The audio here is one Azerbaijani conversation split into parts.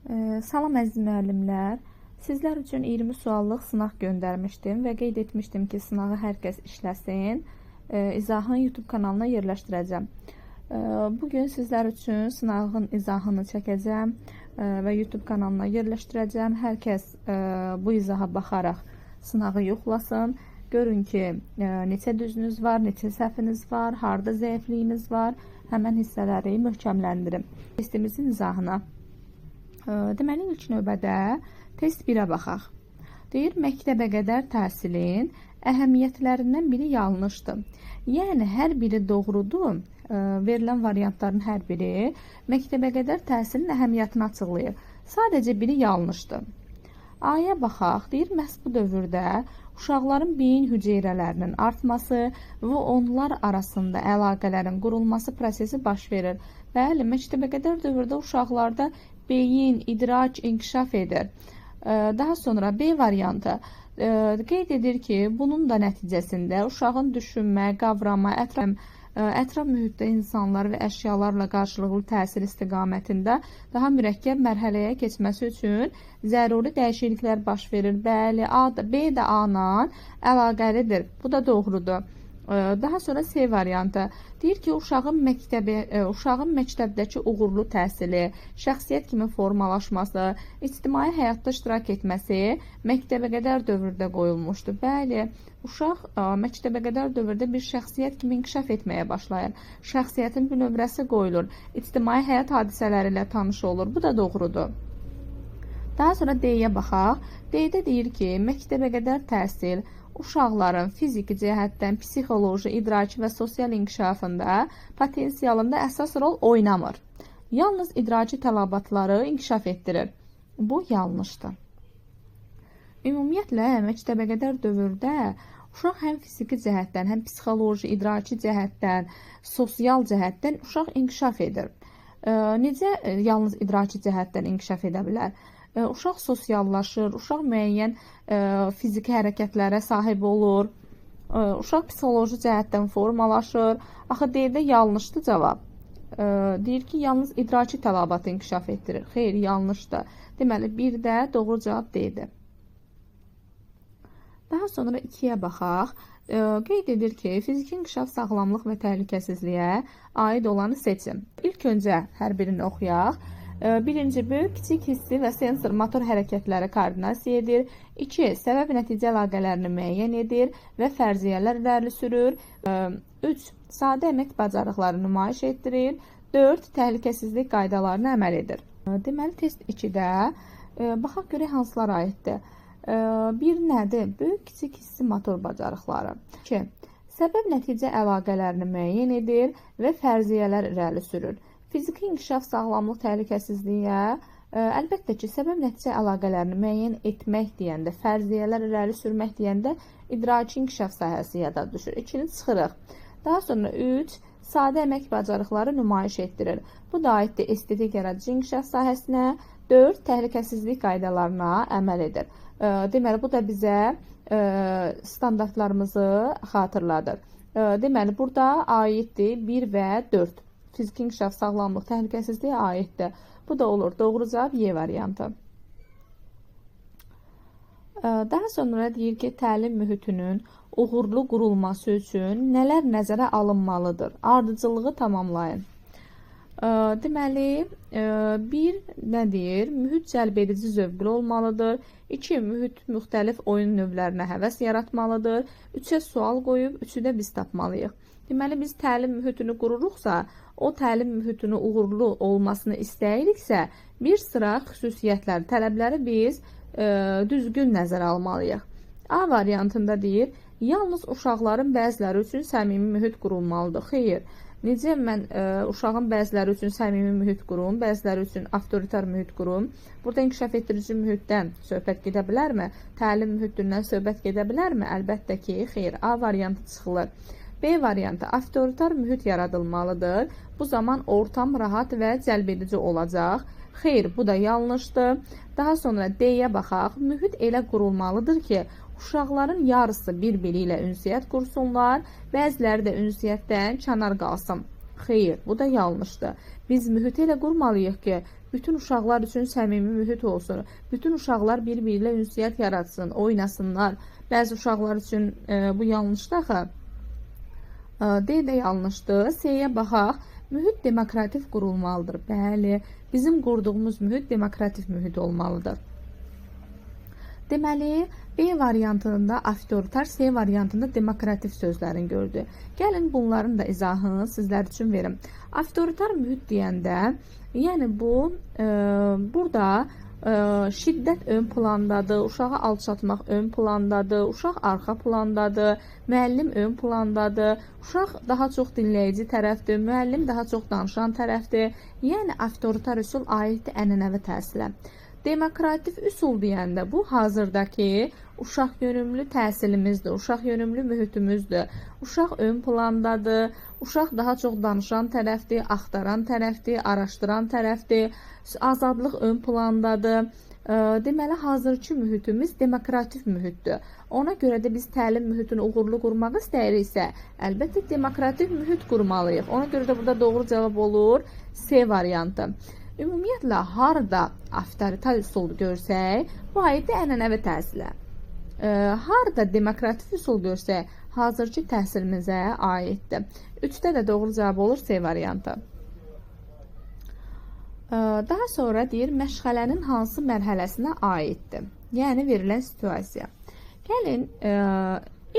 Salam əziz müəllimlər. Sizlər üçün 20 suallıq sınaq göndərmişdim və qeyd etmişdim ki, sınağı hər kəs işləsin. İzahını YouTube kanalına yerləşdirəcəm. Bugün sizlər üçün sınağın izahını çəkəcəm və YouTube kanalına yerləşdirəcəm. Hər kəs bu izaha baxaraq sınağı yoxlasın. Görün ki, neçə düzünüz var, neçə səhviniz var, harda zəifliyiniz var. Həmən hissələri möhkəmləndirin. Testimizin izahına. Deməli, ilk növbədə test 1-ə baxaq. Deyir, məktəbə qədər təhsilin əhəmiyyətlərindən biri yanlışdır. Yəni, hər biri doğrudur. Verilən variantların hər biri məktəbə qədər təhsilin əhəmiyyətini açıqlayır. Sadəcə biri yanlışdır. A-ya baxaq. Deyir, məhz bu dövrdə uşaqların beyin hüceyrələrinin artması və onlar arasında əlaqələrin qurulması prosesi baş verir. Bəli, məktəbə qədər dövrdə uşaqlarda beyin, idrac inkişaf edir. Daha sonra B variantı qeyd edir ki, bunun da nəticəsində uşağın düşünmə, qavrama, ətraf mühitdə insanlar və əşyalarla qarşılıqlı təsir istiqamətində daha mürəkkəb mərhələyə keçməsi üçün zəruri dəyişikliklər baş verir. Bəli, B də A-la əlaqəlidir. Bu da doğrudur. Daha sonra C variantı deyir ki, uşağın məktəbdəki uğurlu təhsili, şəxsiyyət kimi formalaşması, ictimai həyatda iştirak etməsi məktəbə qədər dövrdə qoyulmuşdur. Bəli, uşaq məktəbə qədər dövrdə bir şəxsiyyət kimi inkişaf etməyə başlayır. Şəxsiyyətin bir nömrəsi qoyulur, ictimai həyat hadisələri ilə tanış olur. Bu da doğrudur. Daha sonra D-yə baxaq. D-də deyir ki, məktəbə qədər təhsil uşaqların fiziki cəhətdən psixoloji, idraki və sosial inkişafında, potensialında əsas rol oynamır. Yalnız idraki tələbatları inkişaf etdirir. Bu yanlışdır. Ümumiyyətlə, məktəbə qədər dövrdə uşaq həm fiziki cəhətdən, həm psixoloji, idraki cəhətdən, sosial cəhətdən uşaq inkişaf edir. Necə yalnız idraki cəhətdən inkişaf edə bilər? Uşaq sosiallaşır, uşaq müəyyən fiziki hərəkətlərə sahib olur, uşaq psixoloji cəhətdən formalaşır. Axı, D-də yanlışdır cavab. Deyir ki, yalnız idraki tələbatı inkişaf etdirir. Xeyr, yanlışdır. Deməli, bir də doğru cavab D-dir. Daha sonra 2-yə baxaq. Qeyd edir ki, fiziki inkişaf, sağlamlıq və təhlükəsizliyə aid olanı seçin. İlk öncə hər birini oxuyaq. Birinci bölük kiçik hissi və sensor motor hərəkətləri koordinasiya edir. 2. Səbəb-nəticə əlaqələrini müəyyən edir və fərziyyələr irəli sürür. 3. Sadə əmək bacarıqları nümayiş etdirir. 4. Təhlükəsizlik qaydalarına əməl edir. Deməli, test 2-də baxaq görək hansılar aiddir. 1. Nədir? Böyük kiçik hissi motor bacarıqları. 2. Səbəb-nəticə əlaqələrini müəyyən edir və fərziyyələr irəli sürür. Fiziki inkişaf, sağlamlıq, təhlükəsizliyə, əlbəttə ki, səbəb-nəticə əlaqələrini müəyyən etmək deyəndə, fərziyyələr irəli sürmək deyəndə idraki inkişaf sahəsi yada düşür. 2-ni çıxırıq. Daha sonra 3. Sadə əmək bacarıqları nümayiş etdirir. Bu da aiddir estetik yaradıcı inkişaf sahəsinə. 4. Təhlükəsizlik qaydalarına əməl edir. Deməli, bu da bizə standartlarımızı xatırladır. Deməli, burada aiddir 1 və 4. Fiziki inkişaf, sağlamlıq, təhlükəsizliyə aiddir. Bu da olur. Doğru cavab Y variantı. Daha sonra deyir ki, təlim mühitinin uğurlu qurulması üçün nələr nəzərə alınmalıdır? Ardıcıllığı tamamlayın. Deməli, 1 nə deyir? Mühit cəlbedici zövqlü olmalıdır. 2. Mühit müxtəlif oyun növlərinə həvəs yaratmalıdır. 3-ə sual qoyub, 3-ü də biz tapmalıyıq. Deməli, biz təlim mühitini qururuqsa, o təlim mühitinin uğurlu olmasını istəyiriksə, bir sıra xüsusiyyətlər, tələbləri biz düzgün nəzərə almalıyıq. A variantında deyir, yalnız uşaqların bəziləri üçün səmimi mühit qurulmalıdır. Xeyr, necə mən uşağın bəziləri üçün səmimi mühit qurum, bəziləri üçün avtoritar mühit qurum? Burada inkişaf etdirici mühitdən söhbət gedə bilərmi? Təlim mühitindən söhbət gedə bilərmi? Əlbəttə ki, xeyr, A variantı çıxılır. B variantı, avtoritar mühit yaradılmalıdır. Bu zaman ortam rahat və cəlbedici olacaq. Xeyr, bu da yanlışdır. Daha sonra D-yə baxaq. Mühit elə qurulmalıdır ki, uşaqların yarısı bir-biri ilə ünsiyyət qursunlar, bəziləri də ünsiyyətdən kənar qalsın. Xeyr, bu da yanlışdır. Biz mühiti elə qurmalıyıq ki, bütün uşaqlar üçün səmimi mühit olsun. Bütün uşaqlar bir-biri ilə ünsiyyət yaratsın, oynasınlar. Bəzi uşaqlar üçün bu yanlışdır axı. D yanlışdır. C-yə baxaq. Mühit demokratik qurulmalıdır. Bəli, bizim qurduğumuz mühit demokratik mühit olmalıdır. Deməli, B variantında avtoritar, C variantında demokratik sözlərini gördük. Gəlin bunların da izahını sizlər üçün verim. Avtoritar mühit deyəndə, yəni bu, burada şiddət ön plandadır, uşağı alçatmaq ön plandadır, uşaq arxa plandadır, müəllim ön plandadır, uşaq daha çox dinləyici tərəfdir, müəllim daha çox danışan tərəfdir. Yəni, avtoritar üsul aiddir ənənəvi təhsilə. Demokratik üsul deyəndə bu hazırdakı uşaq yönümlü təhsilimizdir, uşaq yönümlü mühitimizdir. Uşaq ön plandadır, uşaq daha çox danışan tərəfdir, axtaran tərəfdir, araşdıran tərəfdir, azadlıq ön plandadır. Deməli, hazırki mühitimiz demokratik mühitdir. Ona görə də biz təlim mühitini uğurlu qurmaq istəyiriksə, əlbəttə demokratik mühit qurmalıyıq. Ona görə də burada doğru cavab olur C variantı. Ümumiyyətlə, harada avtoritar üsul görsək, bu aiddir ənənəvi təhsilə. Harada demokratik üsul görsək, hazırki təhsilimizə aiddir. 3-də də doğru cavab olur C variantı. Daha sonra deyir, məşğələnin hansı mərhələsinə aiddir? Yəni, verilən situasiya. Gəlin,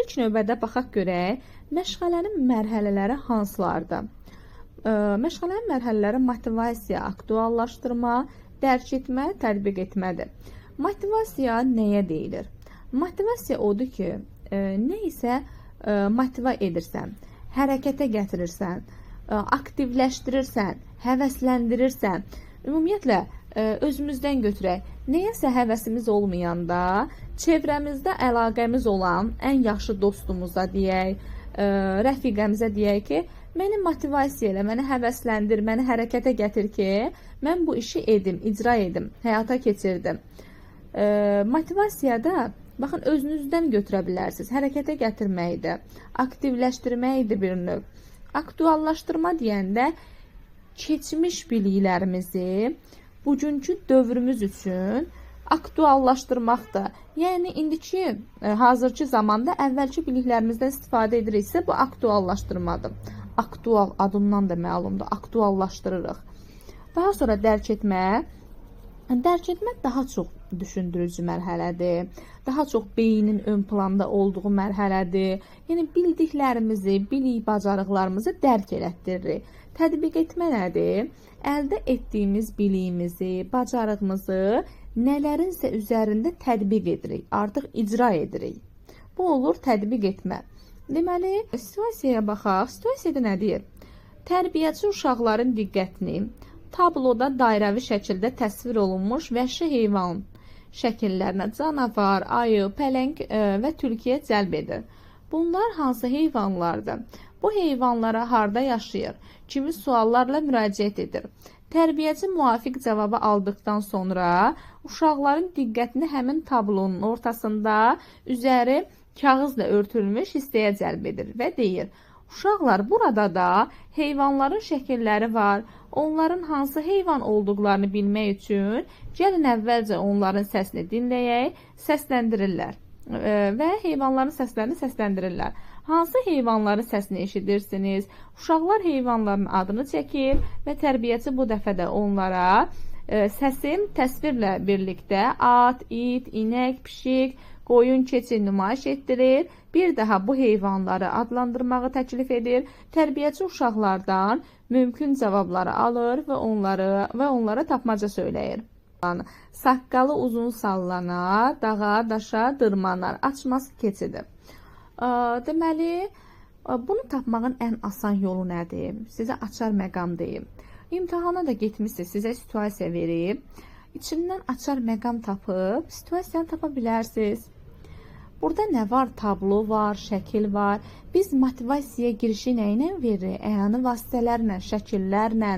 ilk növbədə baxaq görək, məşğələnin mərhələləri hansılardır? Məşğələnin mərhələləri motivasiya, aktuallaşdırma, dərk etmə, tətbiq etmədir. Motivasiya nəyə deyilir? Motivasiya odur ki, nə isə motiva edirsən, hərəkətə gətirirsən, aktivləşdirirsən, həvəsləndirirsən. Ümumiyyətlə, özümüzdən götürək. Nəyəsə həvəsimiz olmayanda, çevrəmizdə əlaqəmiz olan ən yaxşı dostumuza deyək, rəfiqəmizə deyək ki, məni motivasiya elə, məni həvəsləndir, məni hərəkətə gətir ki, mən bu işi edim, icra edim, həyata keçirdim. Motivasiyada, baxın, özünüzdən götürə bilərsiniz. Hərəkətə gətirməkdir, aktivləşdirməkdir bir növ. Aktuallaşdırma deyəndə, keçmiş biliklərimizi bugünkü dövrümüz üçün aktuallaşdırmaqdır. Yəni, indiki, hazırki zamanda əvvəlki biliklərimizdən istifadə ediriksə, bu aktuallaşdırmadır. Aktual adından da məlumdur, aktuallaşdırırıq. Daha sonra dərk etmə. Dərk etmə daha çox düşündürücü mərhələdir. Daha çox beynin ön planda olduğu mərhələdir. Yəni, bildiklərimizi, bilik, bacarıqlarımızı dərk elətdiririk. Tətbiq etmə nədir? Əldə etdiyimiz biliyimizi, bacarığımızı nələrinsə üzərində tətbiq edirik, artıq icra edirik. Bu olur tətbiq etmə. Deməli, situasiyaya baxaq. Situasiyada nə deyir? Tərbiyəçi uşaqların diqqətini tabloda dairəvi şəkildə təsvir olunmuş vəhşi heyvan şəkillərinə canavar, ayı, pələng və tülkiyə cəlb edir. Bunlar hansı heyvanlardır? Bu heyvanlara harda yaşayır? Kimi suallarla müraciət edir? Tərbiyəçi müvafiq cavabı aldıqdan sonra uşaqların diqqətini həmin tablonun ortasında üzəri kağızla örtülmüş hissəyə cəlb edir və deyir, uşaqlar, burada da heyvanların şəkilləri var. Onların hansı heyvan olduqlarını bilmək üçün gəlin əvvəlcə onların səsini dinləyək, səsləndirirlər və heyvanların səslərini səsləndirirlər. Hansı heyvanların səsini eşidirsiniz? Uşaqlar heyvanların adını çəkir və tərbiyəçi bu dəfə də onlara səsin təsvirlə birlikdə at, it, inək, pişik, qoyun, keçi nümayiş etdirir. Bir daha bu heyvanları adlandırmağı təklif edir. Tərbiyəçi uşaqlardan mümkün cavabları alır və onlara tapmaca söyləyir. Saqqalı uzun sallanar, dağa, daşa dırmanar. Açması keçidir. Deməli, bunu tapmağın ən asan yolu nədir? Sizə açar məqam deyim. İmtihana da getmişsiniz, sizə situasiya verib. İçindən açar məqam tapıb, situasiyanı tapa bilərsiniz. Burada nə var? Tablo var, şəkil var. Biz motivasiyaya girişi nə ilə veririk? Əyani vasitələrlə, şəkillərlə.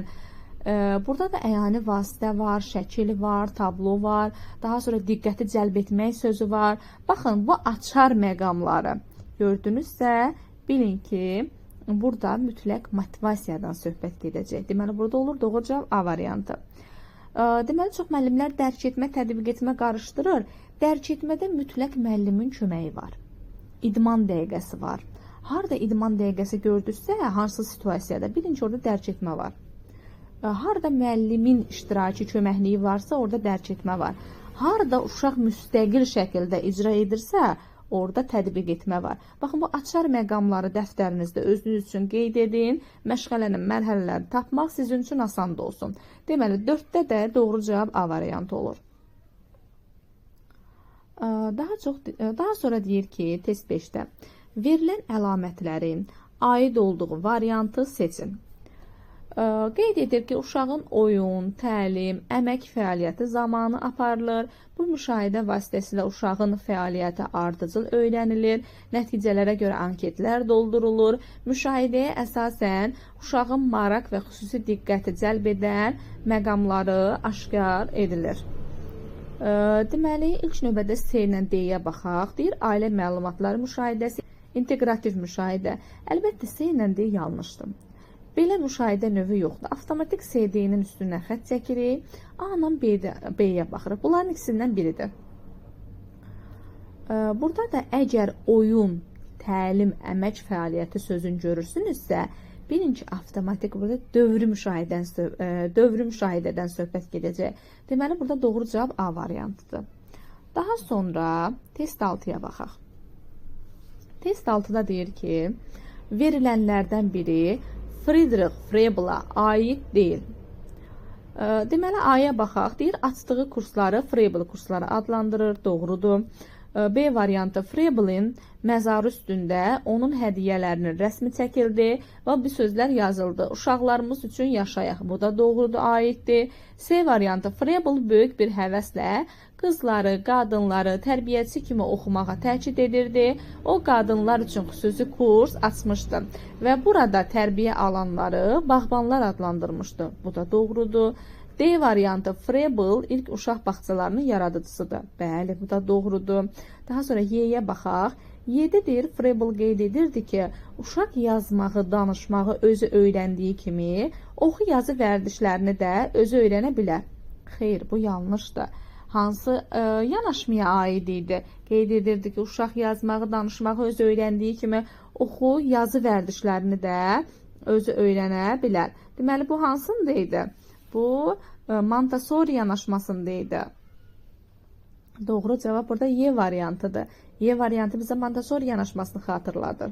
Burada da əyani vasitə var, şəkil var, tablo var. Daha sonra diqqəti cəlb etmək sözü var. Baxın, bu açar məqamları gördünüzsə, bilin ki, burada mütləq motivasiyadan söhbət gedəcək. Deməli, burada olur doğru cavab A variantı. Deməli, çox müəllimlər dərk etmə, tətbiq etmə qarışdırır. Dərk etmədə mütləq müəllimin köməyi var. İdman dəqiqəsi var. Harda idman dəqiqəsi gördüksə, hansı situasiyada? Birinci, orada dərk etmə var. Harda müəllimin iştirakı, köməkliyi varsa, orada dərk etmə var. Harda uşaq müstəqil şəkildə icra edirsə, orada tətbiq etmə var. Baxın, bu açar məqamları dəftərinizdə özünüz üçün qeyd edin. Məşğələnin mərhələlərini tapmaq sizin üçün asan da olsun. Deməli, 4-də də doğru cavab A variantı olur. Daha sonra deyir ki, test 5-də verilən əlamətlərin aid olduğu variantı seçin. Qeyd edir ki, uşağın oyun, təlim, əmək fəaliyyəti zamanı aparılır. Bu müşahidə vasitəsilə uşağın fəaliyyəti ardıcıl öyrənilir. Nəticələrə görə anketlər doldurulur. Müşahidəyə əsasən uşağın maraq və xüsusi diqqəti cəlb edən məqamları aşkar edilir. Deməli, ilk növbədə C ilə D-yə baxaq. Deyir, ailə məlumatları müşahidəsi, inteqrativ müşahidə. Əlbəttə, C ilə D yanlışdır. Belə müşahidə növü yoxdur. Avtomatik CD-nin üstündən xətt çəkirik. A-la B-yə baxırıq. Bunların ikisindən biridir. Burada da əgər oyun, təlim, əmək fəaliyyəti sözünü görürsünüzsə, birinci avtomatik burada dövrü müşahidədən söhbət gedəcək. Deməli, burada doğru cavab A variantıdır. Daha sonra test 6-ya baxaq. Test 6-da deyir ki, verilənlərdən biri Friedrich Frebel'a aid deyil. Deməli, A-ya baxaq. Deyir, açdığı kursları Frebel kursları adlandırır. Doğrudur. B variantı, Frebel'in məzarı üstündə onun hədiyyələrinin rəsmi çəkildi və bu sözlər yazıldı. Uşaqlarımız üçün yaşayaq. Bu da doğrudur, aiddir. C variantı, Frebel böyük bir həvəslə qızları, qadınları tərbiyəçi kimi oxumağa təkid edirdi. O, qadınlar üçün xüsusi kurs açmışdı və burada tərbiyə alanları bağbanlar adlandırmışdı. Bu da doğrudur. D variantı, Frebel ilk uşaq bağçalarının yaradıcısıdır. Bəli, bu da doğrudur. Daha sonra Y-yə baxaq. Y-də deyir, Frebel qeyd edirdi ki, uşaq yazmağı, danışmağı özü öyrəndiyi kimi, oxu yazı vərdişlərini də özü öyrənə bilər. Xeyr, bu yanlışdır. Hansı yanaşmaya aid idi? Qeyd edirdi ki, uşaq yazmağı, danışmağı özü öyrəndiyi kimi, oxu yazı vərdişlərini də özü öyrənə bilər. Deməli, bu hansındaydı? Bu, Montessori yanaşmasındaydı. Doğru cavab burada Y variantıdır. Y variantı bizə Montessori yanaşmasını xatırladır.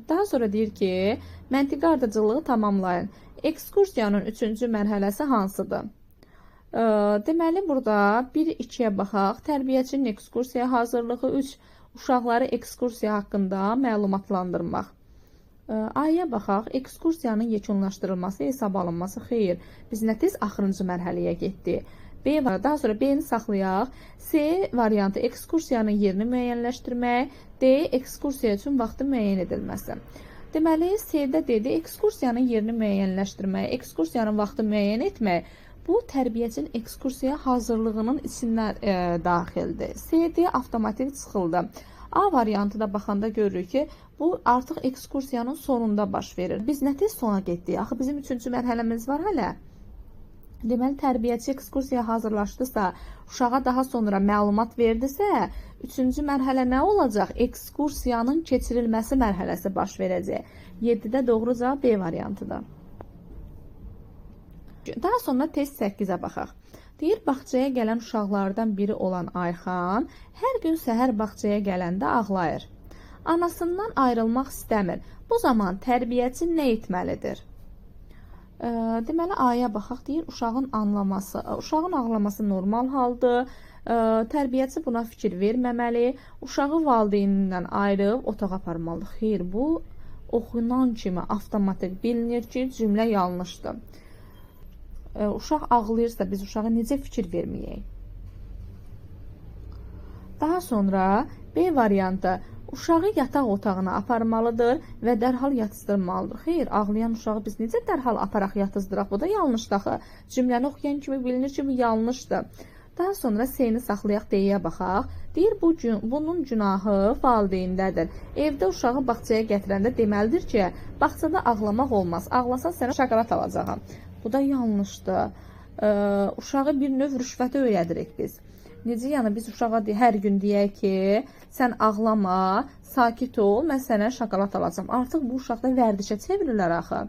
Daha sonra deyir ki, məntiqi ardıcılığı tamamlayın. Ekskursiyanın 3-cü mərhələsi hansıdır? Deməli, burada 1-2-yə baxaq. Tərbiyəçinin ekskursiya hazırlığı, 3 uşaqları ekskursiya haqqında məlumatlandırmaq. A-ya baxaq, ekskursiyanın yekunlaşdırılması, hesab alınması, xeyr. Biz nə tez axırıncı mərhələyə getdik. B var, daha sonra B-ni saxlayaq. C variantı, ekskursiyanın yerini müəyyənləşdirmək. D, ekskursiya üçün vaxtı müəyyən edilməsi. Deməli, C-də dedi, ekskursiyanın yerini müəyyənləşdirmək, ekskursiyanın vaxtı müəyyən etmək. Bu, tərbiyəçinin ekskursiya hazırlığının içindən daxildir. C-D avtomatik çıxıldı. A variantıda baxanda görürük ki, bu artıq ekskursiyanın sonunda baş verir. Biz nə tez sona getdik? Axı bizim 3-cü mərhələmiz var hələ. Deməli, tərbiyəçi ekskursiyaya hazırlaşdısa, uşağa daha sonra məlumat verdisə, 3-cü mərhələ nə olacaq? Ekskursiyanın keçirilməsi mərhələsi baş verəcək. 7-də doğru cavab B variantıdır. Daha sonra test 8-ə baxaq. Deyir, bağçaya gələn uşaqlardan biri olan Ayxan hər gün səhər bağçaya gələndə ağlayır. Anasından ayrılmaq istəmir. Bu zaman tərbiyəçi nə etməlidir? Deməli, A-ya baxaq, deyir, uşağın ağlaması normal haldır. Tərbiyəçi buna fikir verməməli. Uşağı valideynindən ayırıb otağa aparmalıdır. Xeyr, bu oxunan kimi avtomatik bilinir ki, cümlə yanlışdır. Uşaq ağlayırsa biz uşağa necə fikir verməyək? Daha sonra B variantı, uşağı yataq otağına aparmalıdır və dərhal yatızdırmalıdır. Xeyr, ağlayan uşağı biz necə dərhal aparaq yatızdıraq? Bu da yanlışdır axı. Cümləni oxuyan kimi bilinir ki, bu yanlışdır. Daha sonra C-ni saxlayaq, D-yə baxaq. Deyir, bunun günahı valideyndədir. Evdə uşağı bağçaya gətirəndə deməlidir ki, bağçada ağlamaq olmaz. Ağlasan sənə şokolad alacağam. Bu da yanlışdır. Uşağı bir növ rüşvətə öyrədirik biz. Necə yəni biz uşağa hər gün deyək ki, sən ağlama, sakit ol, mən sənə şokolad alacağam. Artıq bu uşaqda vərdişə çevrilir axı.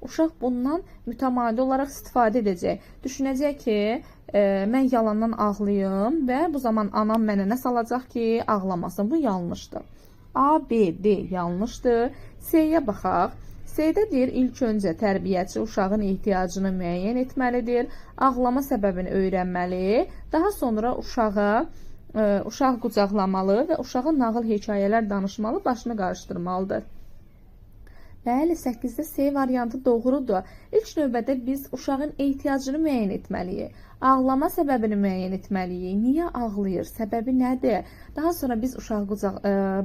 Uşaq bundan mütəmadi olaraq istifadə edəcək. Düşünəcək ki, mən yalandan ağlayım və bu zaman anam mənə nə salacaq ki, ağlamasın. Bu yanlışdır. A, B, D yanlışdır. C-yə baxaq. C-də deyir, ilk öncə tərbiyəçi uşağın ehtiyacını müəyyən etməlidir, ağlama səbəbini öyrənməli, daha sonra uşaq qucaqlamalı və uşağa nağıl hekayələr danışmalı, başını qarışdırmalıdır. Bəli, 8-də C variantı doğrudur. İlk növbədə biz uşağın ehtiyacını müəyyən etməliyik. Ağlama səbəbini müəyyən etməliyik. Niyə ağlayır? Səbəbi nədir? Daha sonra biz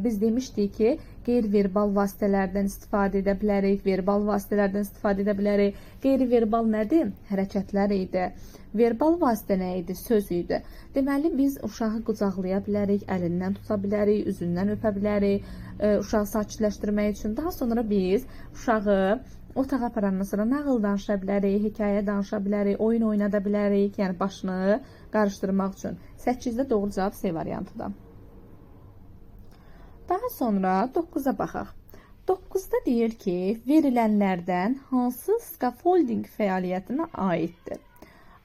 biz demişdik ki, qeyri-verbal vasitələrdən istifadə edə bilərik, verbal vasitələrdən istifadə edə bilərik. Qeyri-verbal nədir? Hərəkətlər idi. Verbal vasitə nə idi? Söz idi. Deməli, biz uşağı qucaqlaya bilərik, əlindən tuta bilərik, üzündən öpə bilərik, uşağı sakitləşdirmək üçün. Daha sonra biz uşağı otağa aparandan sonra nağıl danışa bilərik, hekayə danışa bilərik, oyun oynada bilərik, yəni başını qarışdırmaq üçün. 8-də doğru cavab C variantıdır. Daha sonra 9-a baxaq. 9-da deyir ki, verilənlərdən hansı scaffolding fəaliyyətinə aiddir?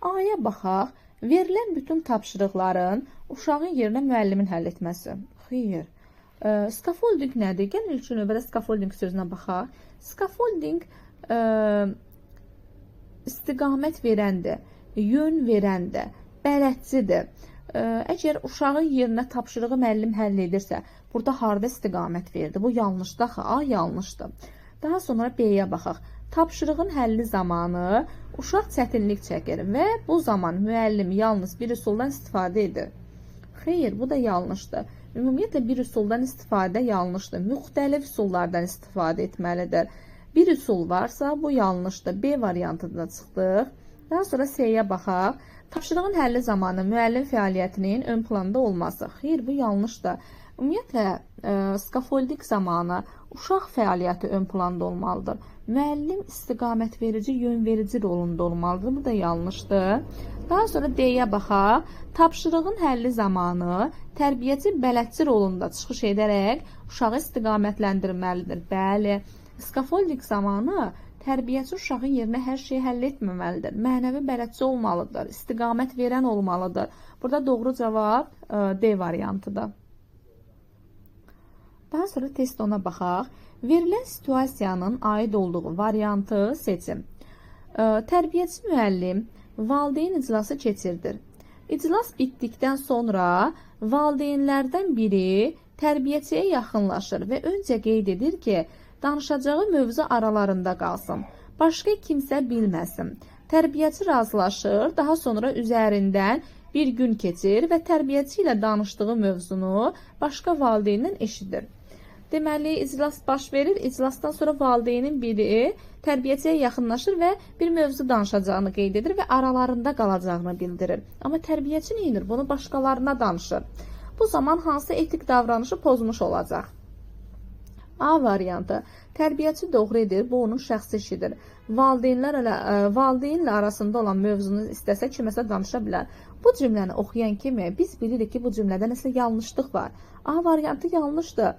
A-ya baxaq, verilən bütün tapşırıqların uşağın yerinə müəllimin həll etməsi. Xeyr. Scaffolding nədir? Gəlin ilk növbədə scaffolding sözünə baxaq. Scaffolding istiqamət verəndir, yön verəndir, bələdçidir. Əgər uşağın yerinə tapşırığı müəllim həll edirsə, burada harda istiqamət verdi? Bu yanlışdır axı, A yanlışdır. Daha sonra B-yə baxaq. Tapşırığın həlli zamanı uşaq çətinlik çəkir və bu zaman müəllim yalnız bir üsuldan istifadə edir. Xeyr, bu da yanlışdır. Ümumiyyətlə bir üsuldan istifadə yanlışdır. Müxtəlif üsullardan istifadə etməlidir. Bir üsul varsa bu yanlışdır. B variantında çıxdıq. Daha sonra C-yə baxaq. Tapşırığın həlli zamanı müəllim fəaliyyətinin ön planda olması. Xeyr, bu yanlışdır. Ümumiyyətlə, scaffolding zamanı uşaq fəaliyyəti ön planda olmalıdır. Müəllim istiqamət verici, yön verici rolunda olmalıdır. Bu da yanlışdır. Daha sonra D-yə baxaq. Tapşırığın həlli zamanı tərbiyəçi bələdçi rolunda çıxış edərək uşağı istiqamətləndirməlidir. Bəli, scaffolding zamanı tərbiyəçi uşağın yerinə hər şeyi həll etməməlidir. Mənəvi bələdçi olmalıdır, istiqamət verən olmalıdır. Burada doğru cavab D variantıdır. Daha sonra test ona baxaq. Verilən situasiyanın aid olduğu variantı seçin. Tərbiyəçi müəllim valideyn iclası keçirdir. İclas bitdikdən sonra valideynlərdən biri tərbiyəçiyə yaxınlaşır və öncə qeyd edir ki, danışacağı mövzu aralarında qalsın. Başqa kimsə bilməsin. Tərbiyəçi razılaşır, daha sonra üzərindən bir gün keçir və tərbiyəçi ilə danışdığı mövzunu başqa valideyndən eşidir. Deməli, iclas baş verir. İclasdan sonra valideynin biri tərbiyəçiyə yaxınlaşır və bir mövzu danışacağını qeyd edir və aralarında qalacağını bildirir. Amma tərbiyəçi nə edir? Bunu başqalarına danışır. Bu zaman hansı etik davranışı pozmuş olacaq? A variantı. Tərbiyəçi doğru edir, bu onun şəxsi işidir. Valideynlə arasında olan mövzunu istəsə kiməsə danışa bilər. Bu cümləni oxuyan kimi biz bilirik ki, bu cümlədə nəsə yanlışlıq var. A variantı yanlışdır.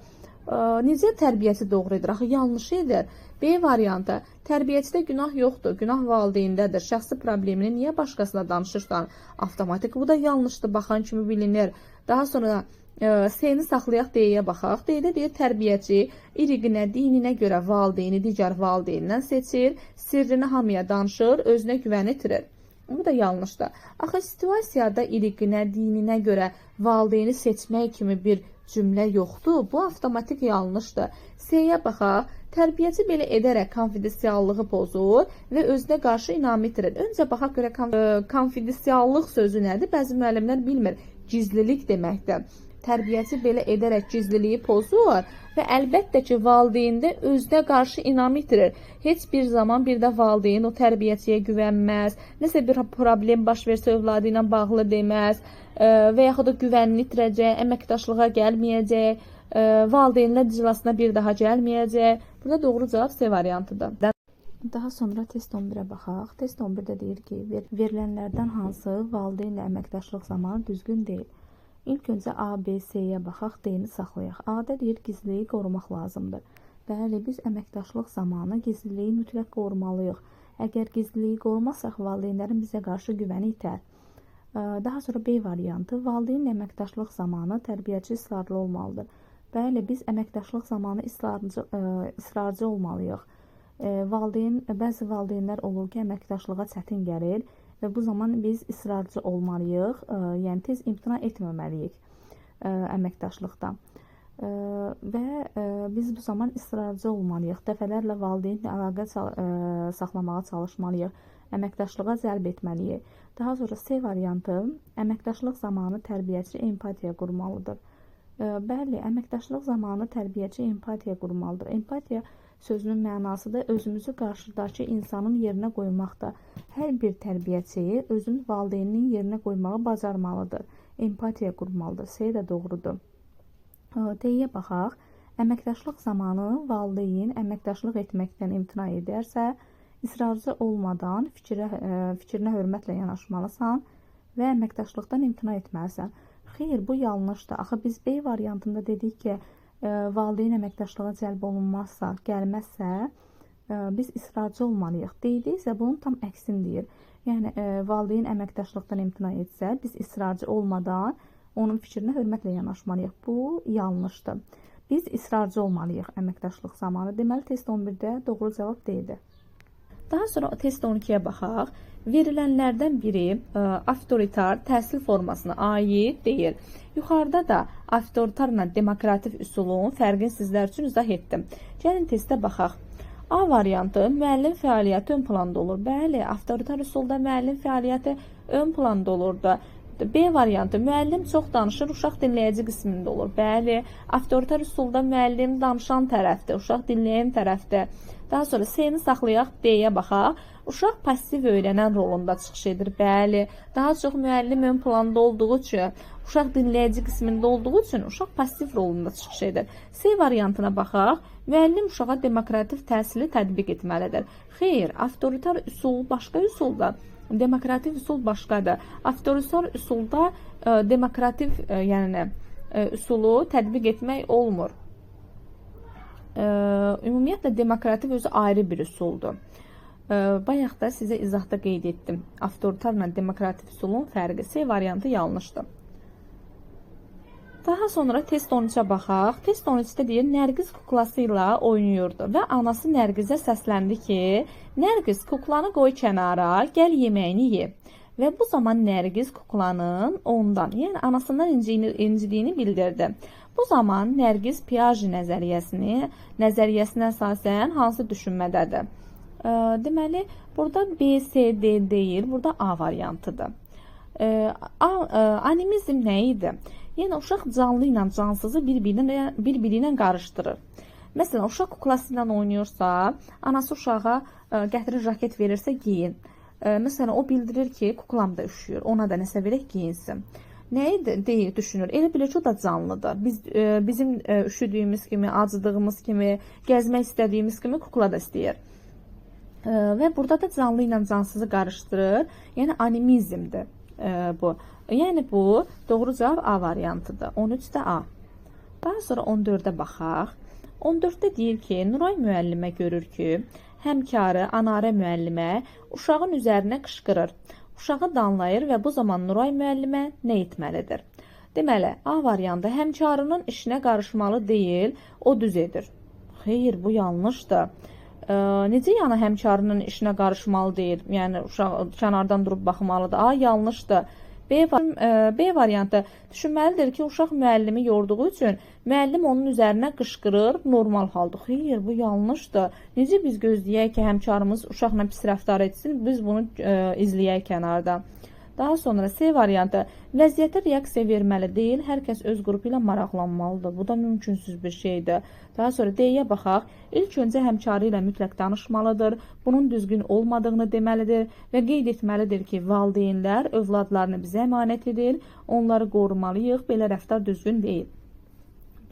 Necə tərbiyəçi doğru edir? Axı yanlış edir. B variantı. Tərbiyəçidə günah yoxdur. Günah valideyndədir. Şəxsi problemini niyə başqasına danışırsan? Avtomatik bu da yanlışdır. Baxan kimi bilinir. Daha sonra C-ni saxlayaq, D-yə baxaq. D-də deyir tərbiyəçi irqinə, dininə görə valideyni digər valideynindən seçir, sirrini hamıya danışır, özünə güvən itirir. Bu da yanlışdır. Axı situasiyada irqinə, dininə görə valideyni seçmək kimi bir cümlə yoxdur. Bu avtomatik yanlışdır. C-yə baxaq. Tərbiyəçi belə edərək konfidensiallığı pozur və özünə qarşı inam itirir. Öncə baxaq görə konfidensiallıq sözü nədir? Bəzi müəllimlər bilmir. Gizlilik deməkdir. Tərbiyəçi belə edərək gizliliyi pozur və əlbəttə ki, valideyndə özünə qarşı inam itirir. Heç bir zaman bir də valideyn o tərbiyəçiyə güvənməz, nəsə bir problem baş versə övladı ilə bağlı deməz və yaxud da güvənini itirəcək, əməkdaşlığa gəlməyəcək, valideynlər iclasına bir daha gəlməyəcək. Burada doğru cavab C variantıdır. Daha sonra test 11-ə baxaq. Test 11-də deyir ki, verilənlərdən hansı valideynlə əməkdaşlıq zamanı düzgün deyil? İlk öncə A, B, C-yə baxaq, D-ni saxlayaq. A-da deyir gizliliyi qorumaq lazımdır. Bəli, biz əməkdaşlıq zamanı gizliliyi mütləq qorumalıyıq. Əgər gizliliyi qorumasaq, valideynlərin bizə qarşı güvəni itər. Daha sonra B variantı, valideynlə əməkdaşlıq zamanı tərbiyəçi israrlı olmalıdır. Bəli, biz əməkdaşlıq zamanı israrcı olmalıyıq. Bəzi valideynlər olur ki, əməkdaşlığa çətin gəlir və bu zaman biz israrcı olmalıyıq, yəni tez imtina etməməliyik əməkdaşlıqda. Və biz bu zaman israrcı olmalıyıq, dəfələrlə valideynlə əlaqə saxlamağa çalışmalıyıq, əməkdaşlığa cəlb etməliyik. Daha sonra C variantı, əməkdaşlıq zamanı tərbiyəçi empatiya qurmalıdır. Bəli, əməkdaşlıq zamanı tərbiyəçi empatiya qurmalıdır. Empatiya sözünün mənası da özümüzü qarşıdakı insanın yerinə qoymaqda. Hər bir tərbiyəçi özünün valideyninin yerinə qoymağı bacarmalıdır. Empatiya qurmalıdır. C də doğrudur. D-yə baxaq. Əməkdaşlıq zamanı valideyn əməkdaşlıq etməkdən imtina edərsə, israrcı olmadan fikrinə hörmətlə yanaşmalısan və əməkdaşlıqdan imtina etməlisən. Xeyr, bu yanlışdır. Axı biz B variantında dedik ki, valideyn əməkdaşlığa cəlb olunmazsa, gəlməzsə, biz israrcı olmalıyıq. D-də isə bunun tam əksini deyir. Yəni, valideyn əməkdaşlıqdan imtina etsə, biz israrcı olmadan onun fikrinə hörmətlə yanaşmalıyıq. Bu yanlışdır. Biz israrcı olmalıyıq əməkdaşlıq zamanı. Deməli, test 11-də doğru cavab D-dir. Daha sonra test 12-yə baxaq. Verilənlərdən biri avtoritar təhsil formasına aid deyil. Yuxarıda da avtoritarla demokratik üsulun fərqini sizlər üçün izah etdim. Gəlin testə baxaq. A variantı, müəllim fəaliyyəti ön planda olur. Bəli, avtoritar üsulda müəllim fəaliyyəti ön planda olurdu. B variantı, müəllim çox danışır, uşaq dinləyici qismində olur. Bəli, avtoritar üsulda müəllim danışan tərəfdir, uşaq dinləyən tərəfdir. Daha sonra C-ni saxlayaq, D-yə baxaq. Uşaq passiv öyrənən rolunda çıxış edir. Bəli, daha çox müəllim ön planda olduğu üçün, uşaq dinləyici qismində olduğu üçün uşaq passiv rolunda çıxış edir. C variantına baxaq. Müəllim uşağa demokratik təhsili tətbiq etməlidir. Xeyr, avtoritar üsul başqa üsulda, demokratik üsul başqadır. Avtoritar üsulda demokratik üsulu tətbiq etmək olmur. Ümumiyyətlə, demokratik özü ayrı bir üsuldur. Bayaq da sizə izahda qeyd etdim. Avtoritarla demokratik üsulun fərqi. C variantı yanlışdır. Daha sonra test 13-ə baxaq. Test 13-də deyir, Nərgiz kuklası ilə oynayırdı və anası Nərgizə səsləndi ki, Nərgiz, kuklanı qoy kənara, gəl yeməyini ye. Və bu zaman Nərgiz kuklanın ondan, yəni anasından incidiyini bildirdi. Bu zaman Nərgiz Piaget nəzəriyyəsinə əsasən hansı düşünmədədir? Deməli, burada B, C, D deyil, burada A variantıdır. Animizm nə idi? Yəni, uşaq canlı ilə cansızı bir-biri ilə qarışdırır. Məsələn, uşaq kuklası ilə oynayırsa, anası uşağa gətirir raket verirsə, giyin. Məsələn, o bildirir ki, kuklam da üşüyür, ona da nəsə verək giyinsin. Nəyi deyir, düşünür? Elə bilir ki, o da canlıdır. Bizim üşüdüyümüz kimi, acıdığımız kimi, gəzmək istədiyimiz kimi kukla da istəyir. Və burada da canlı ilə cansızı qarışdırır. Yəni, animizmdir bu. Yəni, bu doğru cavab A variantıdır. 13-də A. Daha sonra 14-də baxaq. 14-də deyir ki, Nuray müəllimə görür ki, həmkarı Anarə müəllimə uşağın üzərinə qışqırır. Uşağı danlayır və bu zaman Nuray müəllimə nə etməlidir? Deməli, A variantı həmkarının işinə qarışmalı deyil, o düz edir. Xeyr, bu yanlışdır. Necə yəni həmkarının işinə qarışmalı deyil, yəni uşaq kənardan durub baxmalıdır? A, yanlışdır. B variantı düşünməlidir ki, uşaq müəllimi yorduğu üçün müəllim onun üzərinə qışqırır, normal haldır. Xeyr, bu yanlışdır. Necə biz gözləyək ki, həmkarımız uşaqla pis rəftar etsin, biz bunu izləyək kənardan. Daha sonra C variantı vəziyyətə reaksiya verməli deyil, hər kəs öz qrupu ilə maraqlanmalıdır. Bu da mümkünsüz bir şeydir. Daha sonra D-yə baxaq. İlk öncə həmkarı ilə mütləq danışmalıdır, bunun düzgün olmadığını deməlidir və qeyd etməlidir ki, valideynlər övladlarını bizə əmanət edir, onları qorumalıyıq, belə rəftar düzgün deyil.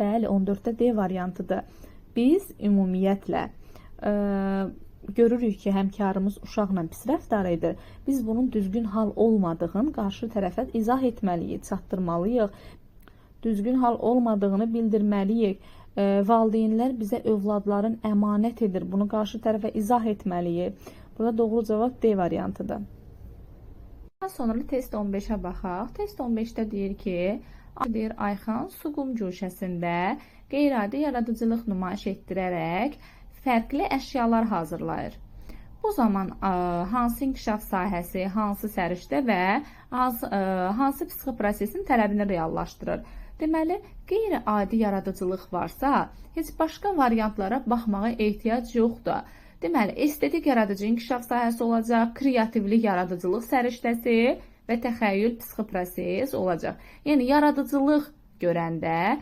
Bəli, 14-də D variantıdır. Biz ümumiyyətlə görürük ki, həmkarımız uşaqla pis rəftar edir, biz bunun düzgün hal olmadığını qarşı tərəfə izah etməliyik, çatdırmalıyıq. Düzgün hal olmadığını bildirməliyik. Valideynlər bizə övladların əmanət edir. Bunu qarşı tərəfə izah etməliyik. Burada doğru cavab D variantıdır. Daha sonra test 15-ə baxaq. Test 15-də deyir ki, Ayxan su qum cuşəsində qeyri-adi yaradıcılıq nümayiş etdirərək fərqli əşyalar hazırlayır. Bu zaman hansı inkişaf sahəsi, hansı səriştə və hansı psixi prosesin tələbini reallaşdırır? Deməli, qeyri-adi yaradıcılıq varsa, heç başqa variantlara baxmağa ehtiyac yoxdur. Deməli, estetik yaradıcı inkişaf sahəsi olacaq, kreativlik yaradıcılıq səriştəsi və təxəyyül psixi proses olacaq. Yəni, yaradıcılıq görəndə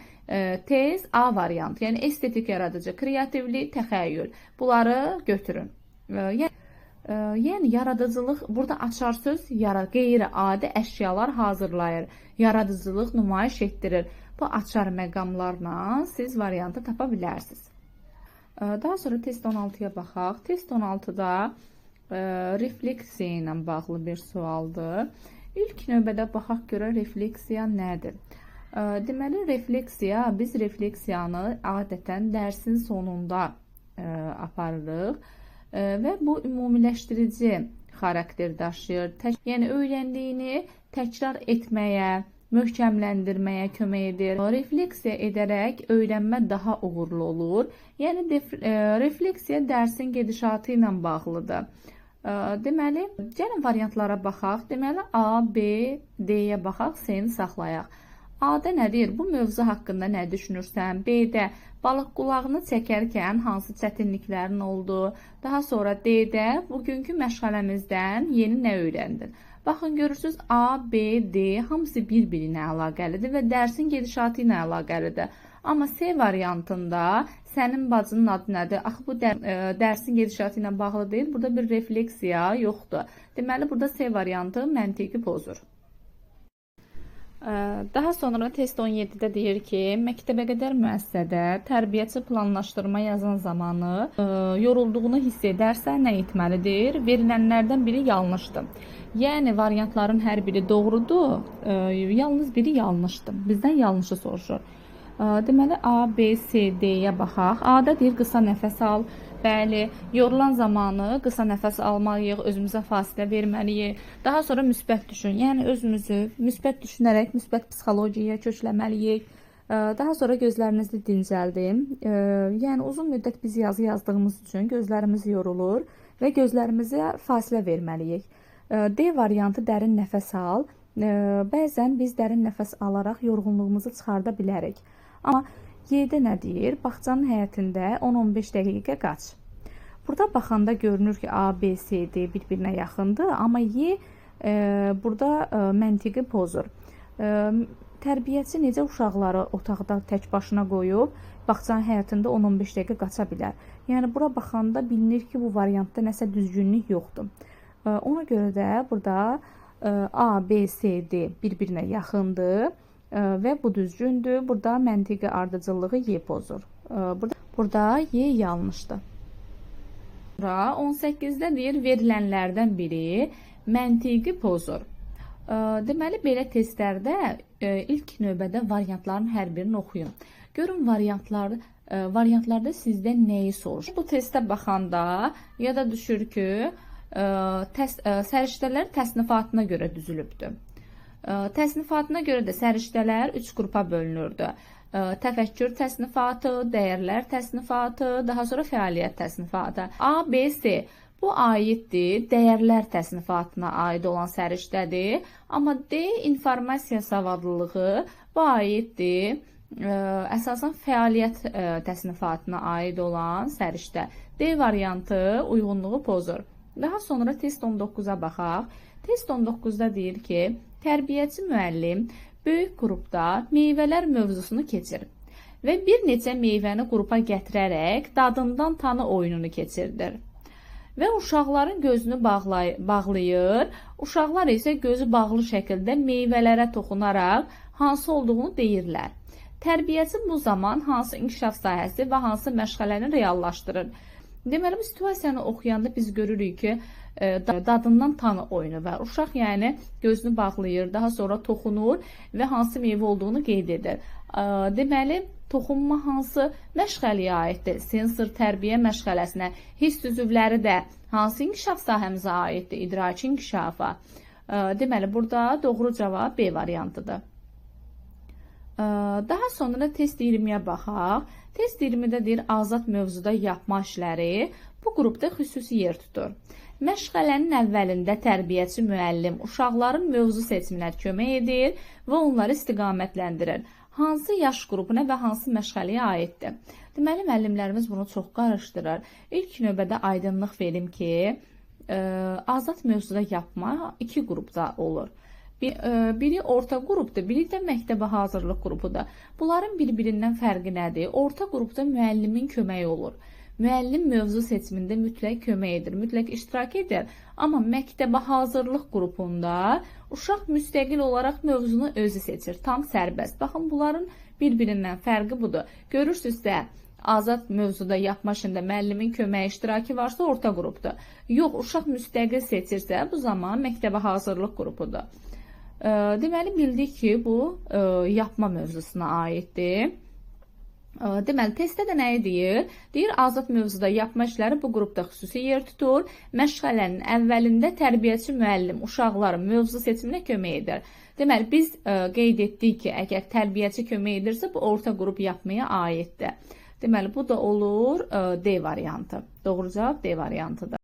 tez A variantı, yəni estetik yaradıcı, kreativlik, təxəyyül. Bunları götürün. Yəni, yaradıcılıq, burada açar söz qeyri-adi əşyalar hazırlayır, yaradıcılıq nümayiş etdirir. Bu açar məqamlarla siz variantı tapa bilərsiniz. Daha sonra test 16-ya baxaq. Test 16-da refleksiya ilə bağlı bir sualdır. İlk növbədə baxaq görə refleksiya nədir? Deməli, biz refleksiyanı adətən dərsin sonunda aparırıq və bu ümumiləşdirici xarakter daşıyır. Yəni, öyrəndiyini təkrar etməyə, möhkəmləndirməyə kömək edir. Refleksiya edərək öyrənmə daha uğurlu olur. Yəni, refleksiya dərsin gedişatı ilə bağlıdır. Deməli, gəlin variantlara baxaq. Deməli, A, B, D-yə baxaq, C-ni saxlayaq. A-da nə deyir? Bu mövzu haqqında nə düşünürsən? B-də balıq qulağını çəkərkən hansı çətinliklərin oldu? Daha sonra D-də bugünkü məşğələmizdən yeni nə öyrəndin? Baxın, görürsünüz, A, B, D hamısı bir-birinə əlaqəlidir və dərsin gedişatı ilə əlaqəlidir. Amma C variantında sənin bacının adı nədir? Axı, bu dərsin gedişatı ilə bağlı deyil. Burada bir refleksiya yoxdur. Deməli, burada C variantı məntiqi pozur. Daha sonra test 17-də deyir ki, məktəbə qədər müəssisədə tərbiyəçi planlaşdırma yazan zamanı yorulduğunu hiss edərsə nə etməlidir? Verilənlərdən biri yanlışdır. Yəni, variantların hər biri doğrudur, yalnız biri yanlışdır. Bizdən yanlışı soruşur. Deməli, A, B, C, D-yə baxaq. A-da deyir, qısa nəfəs al. Bəli, yorulan zamanı qısa nəfəs almalıyıq, özümüzə fasilə verməliyik. Daha sonra müsbət düşün. Yəni, özümüzü müsbət düşünərək müsbət psixologiyaya kökləməliyik. Daha sonra gözlərinizi dincəldin. Yəni, uzun müddət biz yazı yazdığımız üçün gözlərimiz yorulur və gözlərimizə fasilə verməliyik. D variantı dərin nəfəs al. Bəzən biz dərin nəfəs alaraq yorğunluğumuzu çıxarda bilərik. Amma Y-də nə deyir? Bağçanın həyətində 10-15 dəqiqə qaç. Burada baxanda görünür ki, A, B, C, D bir-birinə yaxındır. Amma Y burada məntiqi pozur. Tərbiyəçi necə uşaqları otaqda tək başına qoyub, bağçanın həyətində 10-15 dəqiqə qaça bilər? Yəni, bura baxanda bilinir ki, bu variantda nəsə düzgünlük yoxdur. Ona görə də burada A, B, C, D bir-birinə yaxındır. Və bu düzgündür. Burada məntiqi ardıcıllığı Y pozur. Burada Y yanlışdır. 18-də deyir, verilənlərdən biri məntiqi pozur. Deməli, belə testlərdə ilk növbədə variantların hər birini oxuyun. Görün, variantlarda sizdən nəyi soruşur? Bu testə baxanda yada düşür ki, səriştələr təsnifatına görə düzülübdür. Təsnifatına görə də səriştələr 3 qrupa bölünürdü. Təfəkkür təsnifatı, dəyərlər təsnifatı, daha sonra fəaliyyət təsnifatı. A, B, C. Bu aiddir, dəyərlər təsnifatına aid olan səriştədir. Amma D, informasiya savadlılığı, bu aiddir, əsasən fəaliyyət təsnifatına aid olan səriştə. D variantı uyğunluğu pozur. Daha sonra test 19-a baxaq. Test 19-da deyir ki, tərbiyəçi müəllim böyük qrupda meyvələr mövzusunu keçir və bir neçə meyvəni qrupa gətirərək dadından tanı oyununu keçirdir. Və uşaqların gözünü bağlayır, uşaqlar isə gözü bağlı şəkildə meyvələrə toxunaraq hansı olduğunu deyirlər. Tərbiyəçi bu zaman hansı inkişaf sahəsi və hansı məşğələni reallaşdırır? Deməli, bu situasiyanı oxuyanda biz görürük ki, dadından tanı oyunu var. Uşaq yəni gözünü bağlayır, daha sonra toxunur və hansı meyvə olduğunu qeyd edir. Deməli, toxunma hansı məşğələyə aiddir? Sensor tərbiyə məşğələsinə. Hiss üzvləri də hansı inkişaf sahəmizə aiddir? İdraki inkişafa. Deməli, burada doğru cavab B variantıdır. Daha sonra test 20-yə baxaq. Test 20-də deyir, azad mövzuda yapma işləri bu qrupda xüsusi yer tutur. Məşğələnin əvvəlində tərbiyəçi müəllim uşaqların mövzu seçiminə kömək edir və onları istiqamətləndirir. Hansı yaş qrupuna və hansı məşğələyə aiddir? Deməli, müəllimlərimiz bunu çox qarışdırır. İlk növbədə aydınlıq verim ki, azad mövzuda yapma iki qrupda olur. Biri orta qrupdur, biri də məktəbə hazırlıq qrupudur. Bunların bir-birindən fərqi nədir? Orta qrupda müəllimin köməyi olur. Müəllim mövzu seçimində mütləq kömək edir, mütləq iştirak edir. Amma məktəbə hazırlıq qrupunda uşaq müstəqil olaraq mövzunu özü seçir, tam sərbəst. Baxın, bunların bir-birindən fərqi budur. Görürsünüzsə, azad mövzuda yapma işində müəllimin köməyi iştirakı varsa orta qrupdur. Yox, uşaq müstəqil seçirsə, bu zaman məktəbə hazırlıq qrupudur. Deməli, bildik ki, bu yapma mövzusuna aiddir. Deməli, testdə də nəyi deyir? Deyir, azad mövzuda yapma işləri bu qrupda xüsusi yer tutur. Məşğələnin əvvəlində tərbiyəçi müəllim uşaqların mövzu seçiminə kömək edir. Deməli, biz qeyd etdik ki, əgər tərbiyəçi kömək edirsə, bu orta qrup yapmaya aiddir. Deməli, bu da olur D variantı. Doğru cavab D variantıdır.